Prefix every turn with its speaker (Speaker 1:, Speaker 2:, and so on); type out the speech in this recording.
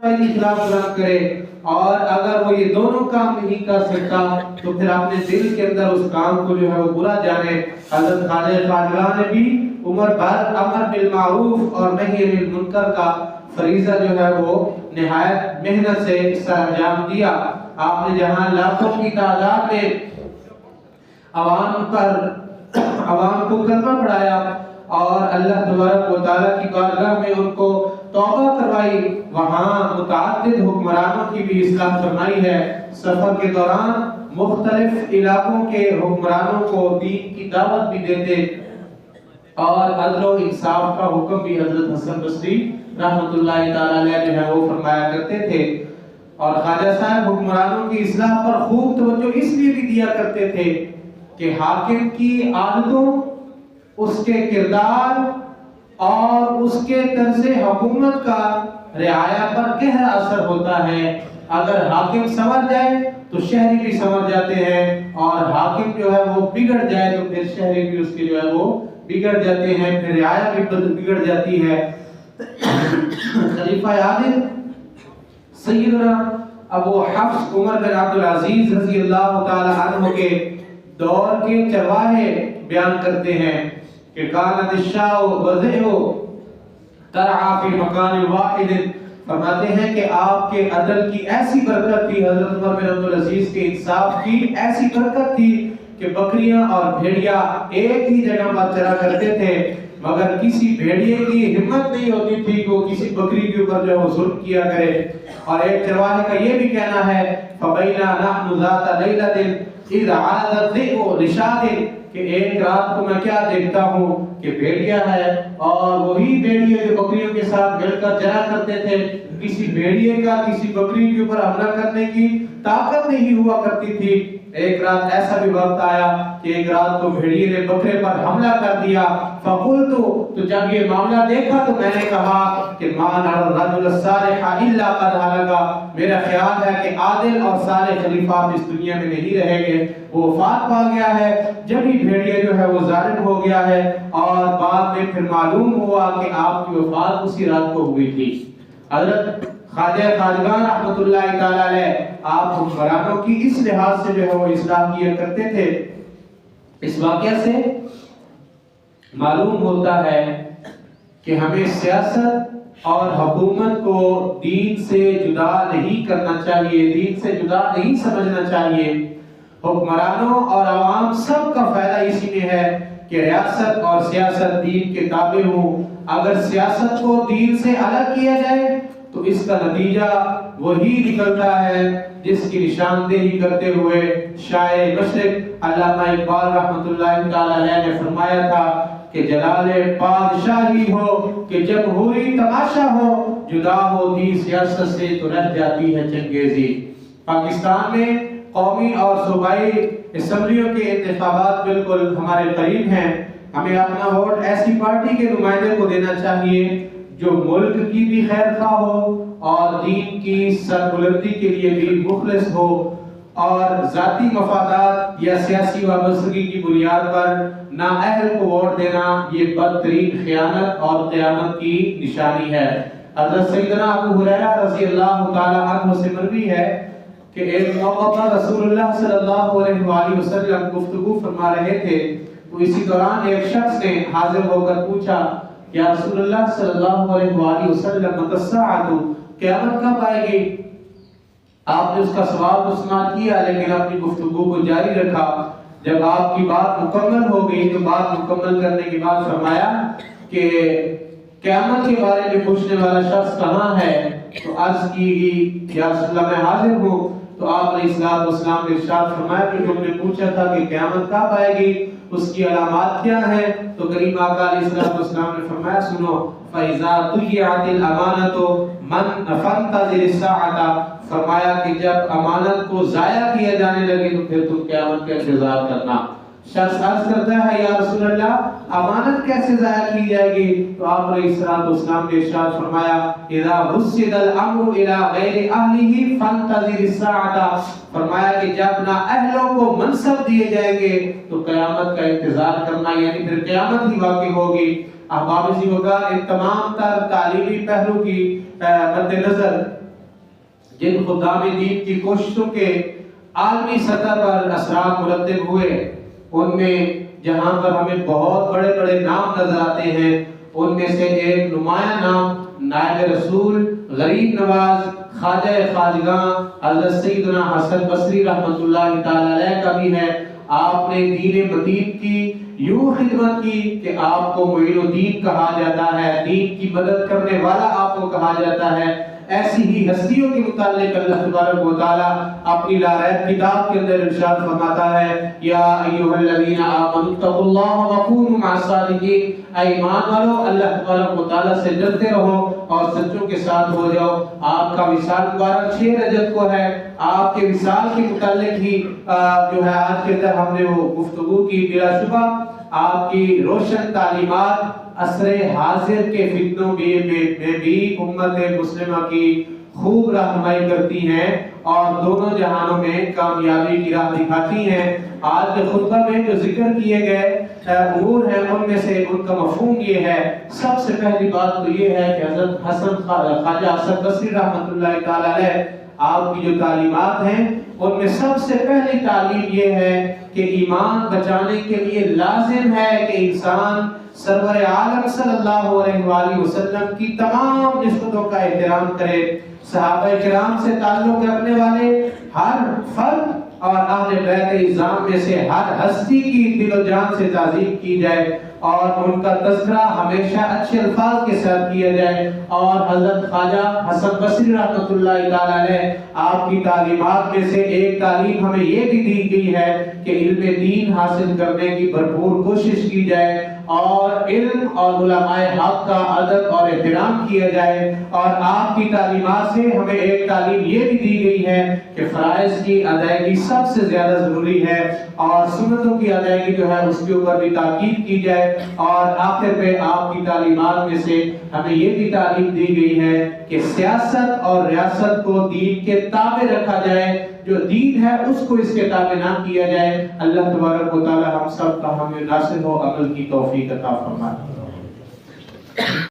Speaker 1: پہلی خلاف ورزی کرے، اور اگر وہ یہ دونوں کام نہیں کر سکتا تو پھر اپنے دل کے اندر اس کام کو جو ہے وہ برا جانے۔ حضرت خواجہ خواجہ نے بھی عمر بھر امر بالمعروف اور نہی عن المنکر کا فریضہ جو ہے وہ نہایت محنت سے سر انجام دیا۔ آپ نے جہاں لاکھوں کی تعداد میں عوام کو کلمہ پڑھایا اور اللہ تبارک و تعالیٰ کی بارگاہ میں ان کو توبہ کروائی، وہاں متعدد حکمرانوں کی بھی اصلاح فرمائی ہے۔ سفر کے دوران مختلف علاقوں کے حکمرانوں کو دین کی دعوت بھی دیتے اور عدل و انصاف کا حکم بھی حضرت حسن بصری رحمۃ اللہ تعالیٰ علیہ جو ہے وہ فرمایا کرتے تھے۔ اور خواجہ صاحب حکمرانوں کی اصلاح پر خوب توجہ اس لیے بھی دیا کرتے تھے کہ حاکم کی عادتوں، اس کے کردار اور اس کے طرز حکومت کا رعایا پر گہرا اثر ہوتا ہے۔ اگر حاکم سنور جائے تو شہری بھی سنور جاتے ہیں، اور حاکم جو ہے وہ بگڑ جائے تو پھر شہری بھی اس کے جو ہے وہ بگڑ جاتے ہیں، پھر رعایا بھی بگڑ جاتی ہے۔ خلیفہ عادل سیدنا ابو حفص عمر بن عبد العزیز رضی اللہ تعالی عنہ کے دور کے چرواہے بیان کرتے ہیں کہ کانت الشاء وضع ترعى فی مکان واحد، فرماتے ہیں کہ آپ کے عدل کی ایسی برکت تھی، حضرت عمر بن عبد العزیز کے انصاف کی ایسی برکت تھی کہ بکریاں اور بھیڑیا ایک ہی جگہ پر چرا کرتے تھے، مگر کسی بھیڑیے کی ہمت نہیں ہوتی تھی کہ وہ کسی بکری کے اوپر جو ہے ظلم کیا کرے۔ اور ایک چرواہے کا یہ بھی کہنا ہے فَبَيْنَا نَحْنُ ذَاتَ لَيْلَةٍ إِذْ عَادَ الذِّئْبُ لِشَاةٍ، کہ ایک رات کو میں کیا دیکھتا ہوں کہ بھیڑیا ہے اور وہی بھیڑیے جو بکریوں کے ساتھ مل کر چرا کرتے تھے، کسی بھیڑیے کا کسی بکری کے اوپر حملہ کرنے کی طاقت نہیں ہوا کرتی تھی۔ ایک رات ایسا بھی وقت آیا کہ ایک رات کو بھیڑیے نے بکرے پر حملہ کر دیا، فقلت، تو جب یہ معاملہ دیکھا تو میں نے کہا کہ ما نرى الرجل الصالح الا قد هلك، میرا خیال ہے کہ عادل اور صالح خلیفہ اس دنیا میں نہیں رہیں گے، وہ وفات پا گیا ہے۔ جب ہی بھیڑیے جو ہے وہ ظالم ہو گیا ہے، اور بعد میں پھر معلوم ہوا کہ آپ کی وفات اسی رات کو ہوئی تھی۔ حضرت خواجہ خواجگان رحمۃ اللہ تعالی علیہ آپ حکمرانوں کی اس لحاظ سے جو ہے وہ اصلاح کیا کرتے تھے۔ اس واقعہ سے معلوم ہوتا ہے کہ ہمیں سیاست اور حکومت کو دین سے جدا نہیں کرنا چاہیے، دین سے جدا نہیں سمجھنا چاہیے۔ حکمرانوں اور عوام سب کا فائدہ اسی میں ہے کہ ریاست اور سیاست دین کے تابع ہوں۔ اگر سیاست کو دین سے الگ کیا جائے تو اس کا نتیجہ وہی نکلتا ہے جس کی نشاندہی کرتے ہوئے شاعر مشرق علامہ اقبال رحمۃ اللہ تعالی علیہ نے فرمایا تھا کہ جلال بادشاہی ہو کہ جمہوری تماشا ہو، جدا ہوتی سیاست سے تو رہ جاتی ہے چنگیزی۔ پاکستان میں قومی اور صوبائی اسمبلیوں کے انتخابات بالکل ہمارے قریب ہیں۔ ہمیں اپنا ووٹ ایسی پارٹی کے نمائندے کو دینا چاہیے جو ملک کی بھی خیر خواہ ہو اور دین کی سربلندی کے لیے بھی مخلص ہو، اور ذاتی مفادات یا سیاسی وابستگی کی بنیاد پر نااہل کو ووٹ دینا یہ بدترین خیانت اور قیامت کی نشانی ہے۔ حضرت سیدنا ابو ہریرہ رضی اللہ تعالی عنہ سے مروی ہے کہ ایک موقع پر رسول اللہ صلی اللہ علیہ وآلہ وسلم گفتگو فرما رہے تھے، تو اسی دوران ایک شخص نے حاضر ہو کر پوچھا یا رسول اللہ صلی اللہ علیہ وآلہ وسلم متی الساعۃ، قیامت کب آئے گی؟ آپ نے اس کا سوال تو سنا کیا لیکن اپنی گفتگو کو جاری رکھا۔ جب آپ کی بات مکمل ہو گئی تو بات مکمل کرنے کے بعد فرمایا کہ قیامت کے بارے میں پوچھنے والا شخص کہاں ہے؟ تو عرض کی یا رسول اللہ میں حاضر ہوں۔ تو آپ علیہ السلام نے ارشاد فرمایا کہ تم نے پوچھا تھا کہ قیامت کب آئے گی، اس کی علامات کیا ہیں؟ تو کریم آقا علیہ السلام نے فرمایا سنو، فَإِذَا ضُيِّعَتِ الْأَمَانَةُ مَنْ فَانْتَظِرِ السَّاعَةَ، فرمایا کہ جب امانت کو ضائع کیا جانے لگے تو پھر تم قیامت کا انتظار کرنا۔ شخص عرض کرتا ہے یا رسول اللہ امانت کیسے ضائع کی جائے گی؟ تو آپ علیہ السلام نے ارشاد فرمایا اذا وسد الامر الى غیر اہلہ فانتظر الساعۃ، فرمایا کہ جب نہ اہلوں کو منصب دیے جائیں گے تو قیامت کا انتظار کرنا، یعنی پھر قیامت ہی واقع ہوگی۔ احباب ذی وقار ان تمام تر تعلیمی پہلو کی مد نظر جن خدام دین کی کوششوں کے عالمی سطح پر اثرات مرتب ہوئے، ان میں جہاں پر ہمیں بہت بڑے بڑے نام نظر آتے ہیں، ان میں سے ایک نمایاں نام نائب رسول، غریب نواز، خواجہ خواجگاں حضرت سیدنا حسن بصری رحمۃ اللہ تعالی علیہ کا بھی ہے۔ آپ نے دین مدین کی یوں خدمت کی کہ آپ کو معین الدین کہا جاتا ہے، دین کی مدد کرنے والا آپ کو کہا جاتا ہے۔ ایسی ہی ہستیوں کے متعلق اللہ تبارک و تعالی اپنی لا ریب کتاب کے اندر ارشاد فرماتا ہے، یا ایھا الذین آمنوا اتقوا اللہ وکونوا مع الصادقین، اے ایمان والو اللہ تبارک و تعالی سے ڈرتے رہو اور سچوں کے ساتھ ہو جاؤ۔ آپ کا وصال مبارک 6 رجب کو ہے۔ آپ کے وصال کے متعلق ہی جو ہے آج کے اندر ہم نے وہ گفتگو کی۔ بلا شبہ آپ کی روشن تعلیمات عصر حاضر کے فتنوں میں بھی امت مسلمہ کی خوب رہنمائی کرتی ہیں اور دونوں جہانوں میں کامیابی کی راہ دکھاتی ہیں۔ آج کے خطبہ میں جو ذکر کیے گئے امور ہیں، ان میں سے ان کا مفہوم یہ ہے، سب سے پہلی بات تو یہ ہے کہ حضرت خواجہ حسن بصری رحمۃ اللہ تعالی علیہ آپ کی جو تعلیمات ہیں، ان میں سب سے پہلی تعلیم یہ ہے کہ ایمان بچانے کے لیے لازم ہے کہ انسان سرور عالم صلی اللہ علیہ وآلہ وسلم کی تمام نسبتوں کا احترام کرے، صحابہ کرام سے تعلق رکھنے والے ہر فرد اور اہل بیت اعظام میں سے ہر ہستی کی دل و جان سے تعظیم کی جائے اور ان کا تذکرہ ہمیشہ اچھے الفاظ کے ساتھ کیا جائے۔ اور حضرت خواجہ حسن بصری رحمۃ اللہ تعالی علیہ آپ کی تعلیمات میں سے ایک تعلیم ہمیں یہ بھی دی گئی ہے کہ علم دین حاصل کرنے کی بھرپور کوشش کی جائے اور علم اور علماء حق کا ادب اور احترام کیا جائے۔ اور آپ کی تعلیمات سے ہمیں ایک تعلیم یہ بھی دی گئی ہے کہ فرائض کی ادائیگی سب سے زیادہ ضروری ہے اور سنتوں کی ادائیگی جو ہے اس کے اوپر بھی تاکید کی جائے۔ اور آخر پہ آپ کی تعلیمات میں سے ہمیں یہ بھی تعلیم دی گئی ہے کہ سیاست اور ریاست کو دین کے تابع رکھا جائے، جو دین ہے اس کو اس کے تابع نہ کیا جائے۔ اللہ تبارک و تعالی ہم سب کا ہمیں ناصر و عمل کی توفیق عطا فرمائے۔